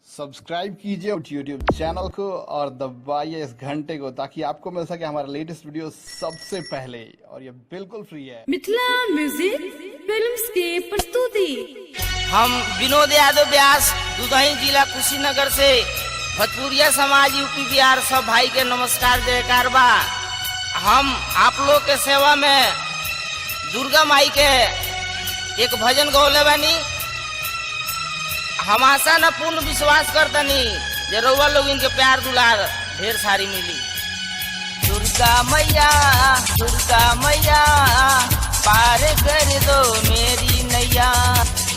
Subscribe कीजिए YouTube channel को और दबाइए इस घंटे को ताकि आपको मिल सके हमारा लेटेस्ट वीडियो सबसे पहले, और ये बिल्कुल फ्री है। मिथिला म्यूजिक फिल्म्स के प्रस्तुति। हम विनोद यादव व्यास दुधही जिला कुशीनगर से भोजपुरिया समाज यूपी बिहार सब भाई के नमस्कार जयकार बा। हम आप लोग के सेवा में दुर्गा माई के एक भजन गौले बानी। हम आशा न पूर्ण विश्वास करतनी जे रउआ लोग इनके प्यार दुलार ढेर सारी मिली। दुर्गा मैया पार कर दो मेरी नैया।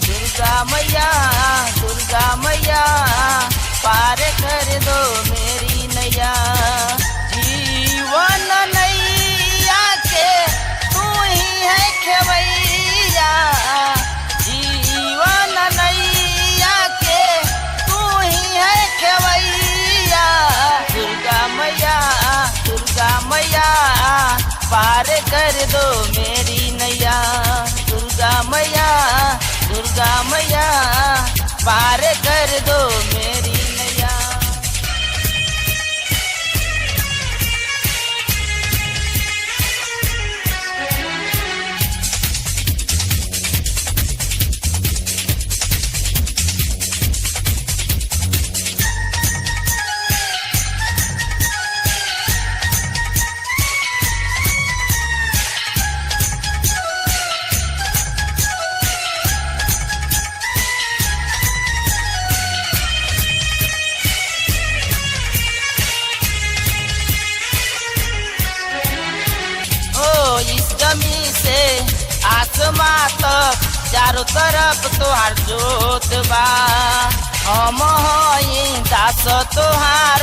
दुर्गा मैया पार कर दो मेरी नैया। जीवन नैया के तू ही है खेवैया। जीवन नैया के तू ही है खेवैया। दुर्गा मैया पार कर दो मेरी नैया। दुर्गा मैया पार कर दो मेरी नैया। इस जमी से आसमां तक चारों तरफ तोहार जोत बा। हम हई दास तोहार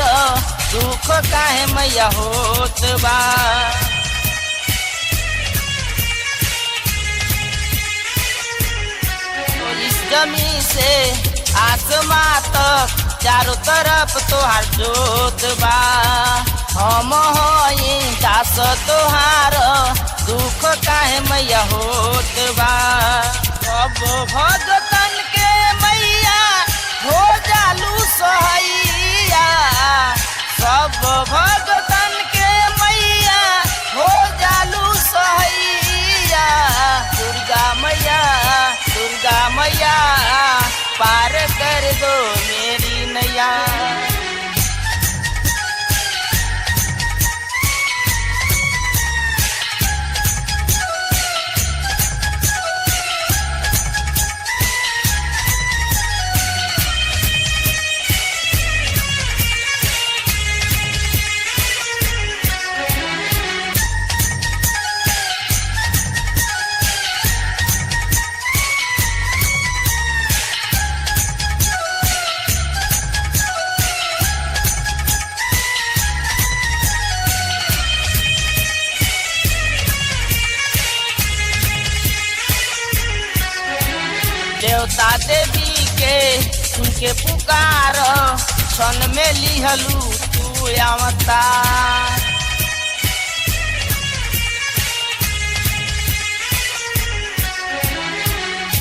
दुख काहे मैया होत बा। इस जमी से आसमां तक चारों तरफ तोहार जोत बा। हम हई दास तोहार दुख काहे मैया होत बा। सब भगतन के मैया हो जालू सहैया। सब भगतन के मैया हो जालू सहैया। दुर्गा मैया पार कर दो मेरी नैया। देवता देवी के उनके पुकार क्षण में लिहलू तू अवतार।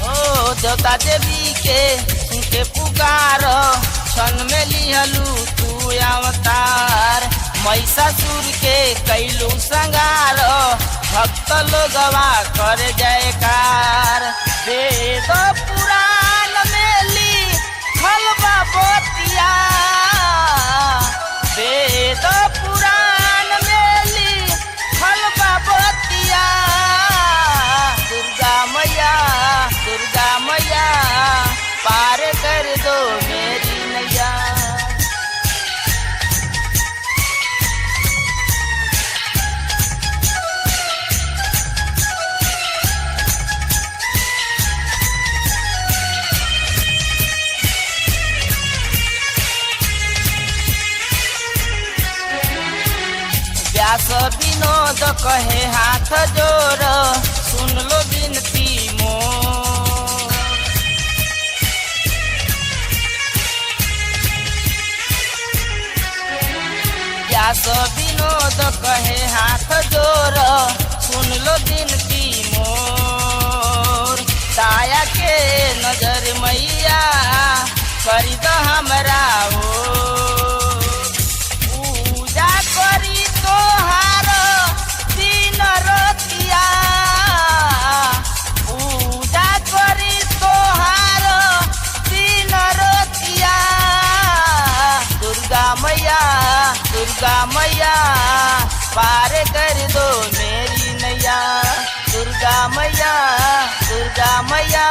ओ देवता देवी के उनके पुकार क्षण में लिहलू तू अवतार। महिषासुर के कैलू संगार भक्त लोगवा कर जयकार। वेद पुराण में लिखल बा बतिया। वेद पुराण में लिखल बा बतिया। दुर्गा मैया पार कर दो मेरी नैया। व्यास विनोद कहे हाथ जोर सुन लो विनती मोर। व्यास विनोद कहे हाथ जोर सुन लो विनती मोर। दाया के नजर मैया कर दो हमरा मैया दुर्गा मैया पार कर दो मेरी नैया। दुर्गा मैया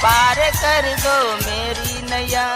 पार कर दो मेरी नैया।